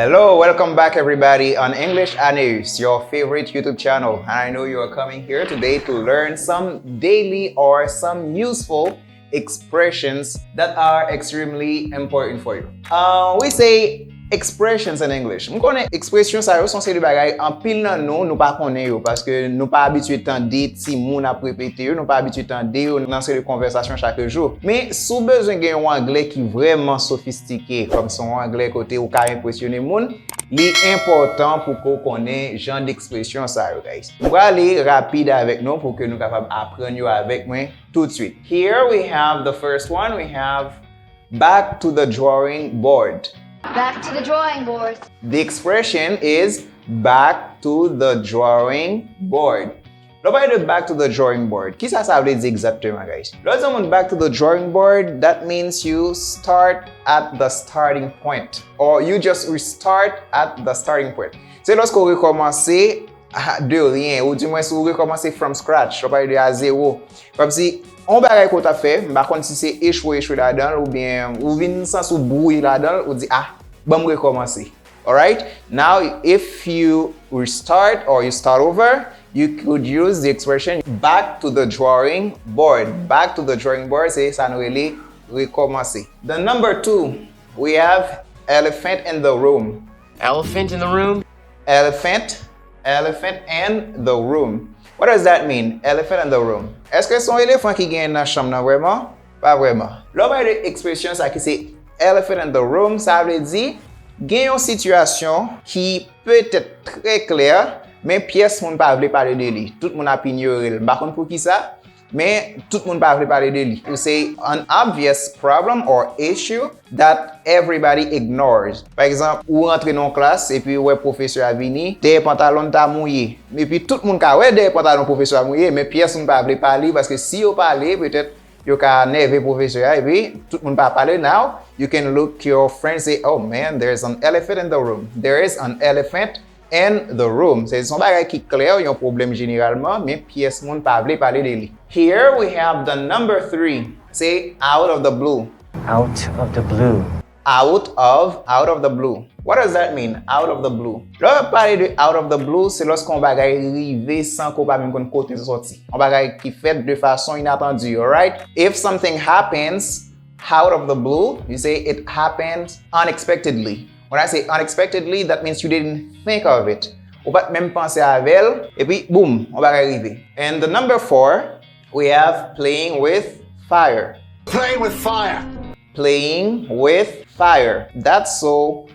Hello, welcome back everybody on English Anus, your favorite YouTube channel. And I know you are coming here today to learn some daily or some useful expressions that are extremely important for you. We say expressions in English. M konnen expression sa yo son se de bagay en pile nan nou pa konnen yo parce que nou pa habitué tande ti moun ap répéter yo, nou pa habitué tande yo nan se de conversation chaque jour. Mais sou besoin gen yon anglais qui vraiment sophistiqué comme son anglais côté ou ka impressionner moun, li important pour qu'on connaisse genre d'expression ça yo guys. On va aller rapide avec nous pour que nous capable apprendre yo avec moi tout de suite. Here we have the first one, we have back to the drawing board. Back to the drawing board. The expression is back to the drawing board. Nobody do back to the drawing board. Qui ça veut dire exactement, guys? Lorsque on back to the drawing board, that means you start at the starting point, or you just restart at the starting point. C'est lorsque vous recommencez de rien, ou du moins si vous recommencez from scratch, nobody de à zéro. Comme si on bagay ko ta fait, par contre si c'est échoué là-dedans ou bien ou vinn sans sou brouille là-dedans, ou dit ah, bon recommencer. All right? Now if you restart or you start over, you could use the expression back to the drawing board. Back to the drawing board, c'est ça nous relait recommencer. The number 2, we have elephant in the room. Elephant in the room? Elephant in the room. What does that mean? Elephant in the room. Est-ce que son éléphant qui gagne dans chambre nan vraiment? Pas vraiment. L'autre expression ça qui c'est elephant in the room, ça veut dire gagne une situation qui peut être très claire, mais pièce moun pa vle parler de li. Tout moun a ignoré. Par contre pour qui ça? Mais tout moun pa vle parler de li. You say an obvious problem or issue that everybody ignores. Par exemple, ou rentre dans classe et puis ouais professeur a vini, des pantalons ta mouillé. Et puis tout moun ka ouais des pantalons professeur a mouillé, mais pièce moun pa vle parler parce que si yo parler peut-être you can never professeur et puis tout le monde pas parler. Now you can look your friend say, oh man, there's an elephant in the room. There is an elephant in the room. C'est son bagay qui clair, yon problème généralement, mais pièce monde pas vle parler de li. Here we have the number 3. Say out of the blue. Out of the blue. Out of the blue. What does that mean? Out of the blue. Là, parler de out of the blue, c'est lorsqu'on bagay rive sans qu'on pas même qu'on côté sorti. On bagay qui fait de façon inattendue, alright? If something happens out of the blue, you say it happened unexpectedly. When I say unexpectedly, that means you didn't think of it. Ou pas même penser à elle, et puis boom, on bagay rive. And the number 4, we have playing with fire. Playing with fire. Playing with fire. That's so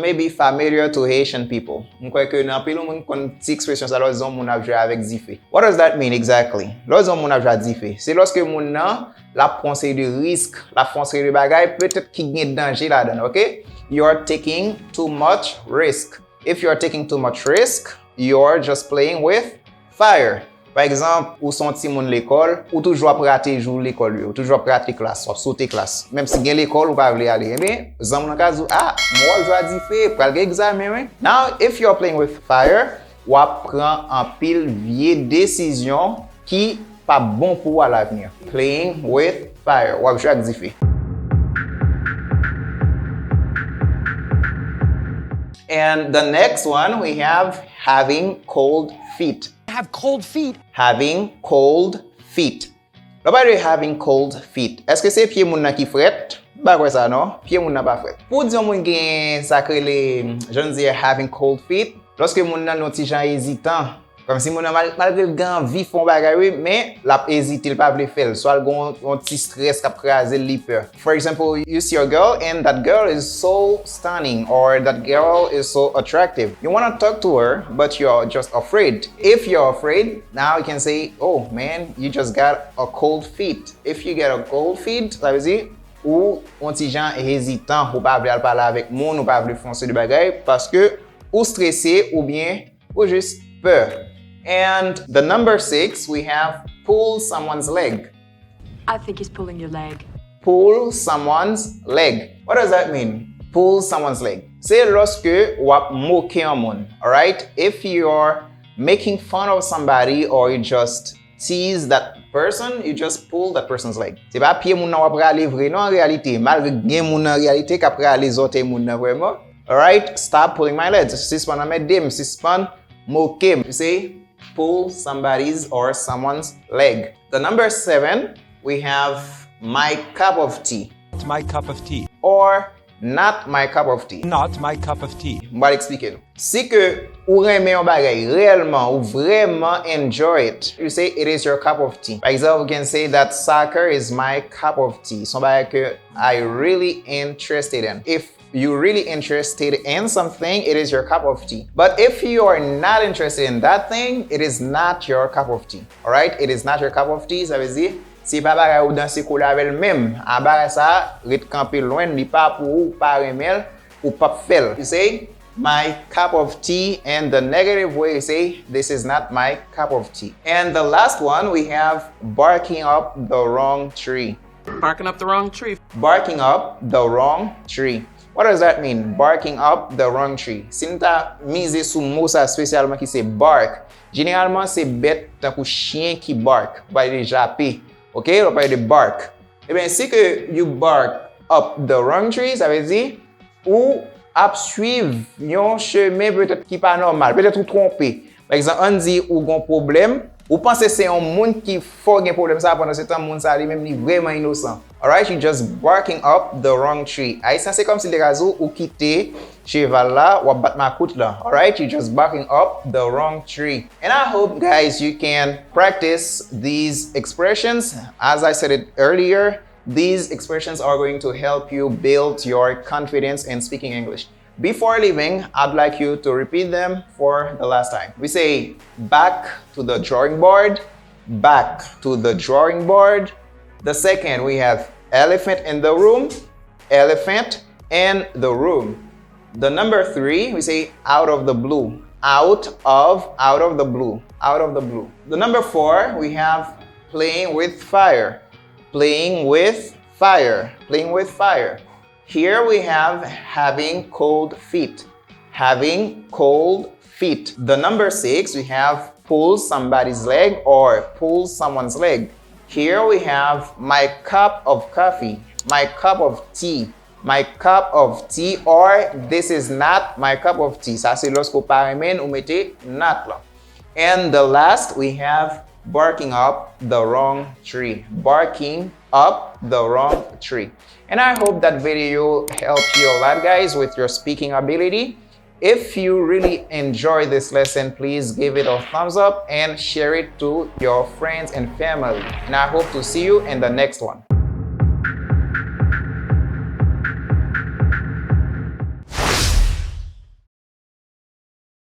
maybe familiar to Haitian people. M'kwe ke nan pile moun kon ti expression sa lò zon moun ap jwe avec zife. What does that mean exactly? Lò zon moun ap jwe zife. C'est lorsque moun nan la prend de risque, la prend de bagay peut-être ki gen danger là-dedans, okay? You're taking too much risk. If you're taking too much risk, you're just playing with fire. Par exemple, ou son ti moun l'école, ou toujours ap rater jour l'école, ou toujours ap rater classe, ou sauter classe. Même si gen l'école ou pas vle aller, mais zan moun ka zou, ah, moi jwa di fe, pral gen examen, oui. Now, if you're playing with fire, ou ap pran en pile vie décision qui pas bon pour à l'avenir. Playing with fire, ou ap jwa di fe. And the next one, we have having cold feet. Have cold feet. Having cold feet. Nobody having cold feet. Est-ce que c'est pied moun nan ki fret? Ba quoi ça non? Pied moun nan pa fret. Pour dire moun gen sacré les je ne dis having cold feet, lorsque moun nan non ti jan hésitant, comme si moun nan malgré gan vi fon bagay oui, mais la hésite il pa vle faire, soit gon ti stress k'ap krasé li peur. For example, you see a girl and that girl is so stunning or that girl is so attractive. You want to talk to her, but you're just afraid. If you're afraid, now you can say, oh man, you just got a cold feet. If you get a cold feet, ça veut dire ou on ti jan hésitant ou pas vle parler avec moun ou pas vle foncer de bagay parce que ou stressé ou bien ou juste peur. And the number 6, we have pull someone's leg. I think he's pulling your leg. Pull someone's leg. What does that mean? Pull someone's leg. C'est lorsque ou ap moke un moun. Alright? If you're making fun of somebody or you just tease that person, you just pull that person's leg. C'est pas pied moun nan wap rale vre, non en réalité. Malgré gen moun nan réalité k'ap rale zote moun nan vraiment. Alright? Stop pulling my legs. Sispan amedim. Sispan mokim. You see? Pull somebody's or someone's leg. The number 7, we have my cup of tea. Not my cup of tea. Or not my cup of tea. Not my cup of tea. M'a expliquer. Si que ou reme yon bagay réellement ou vraiment enjoy it, you say it is your cup of tea. For example, we can say that soccer is my cup of tea. Son bagay que I really interested in. If you're really interested in something, it is your cup of tea. But if you are not interested in that thing, it is not your cup of tea. Alright? It is not your cup of tea. Ça veut dire, si pa bagay ou danse kou la vel même, an bagay sa, rit kampi loin, li pa pou ou, pa remel, ou pa fel. You say, my cup of tea, and the negative way you say, this is not my cup of tea. And the last one, we have barking up the wrong tree. Barking up the wrong tree. Barking up the wrong tree. What does that mean? Barking up the wrong tree. Si nou ta mize sou mot sa spécialement ki se bark, généralement se bête tan kou chien ki bark. Ba de jappé. Ok? On parle de bark. Eh bien, si que you bark up the wrong tree, ça veut dire ou ap suivre yon chemin peut-être qui pas normal, peut-être ou trompé. Par exemple, on dit ou gon problème, ou pense c'est un monde qui faut gen problème ça pendant ce temps monde ça lui même ni vraiment innocent. Alright, you just barking up the wrong tree. Haïtien c'est comme si les gazou ou quitter cheval là ou bat makout là. Alright, you just barking up the wrong tree. And I hope guys you can practice these expressions. As I said it earlier, these expressions are going to help you build your confidence in speaking English. Before leaving, I'd like you to repeat them for the last time. We say back to the drawing board, back to the drawing board. The second, we have elephant in the room, elephant in the room. The number 3, we say out of the blue, out of the blue, out of the blue. The number 4, we have playing with fire, playing with fire, playing with fire. Here we have having cold feet, having cold feet. The number 6, we have pull somebody's leg or pull someone's leg. Here we have my cup of coffee, my cup of tea, my cup of tea, or this is not my cup of tea. Ça c'est lorsqu'on paramen ou mette not là. And the last, we have barking up the wrong tree, barking up the wrong tree. And I hope that video helped you a lot, guys, with your speaking ability. If you really enjoy this lesson, please give it a thumbs up and share it to your friends and family. And I hope to see you in the next one.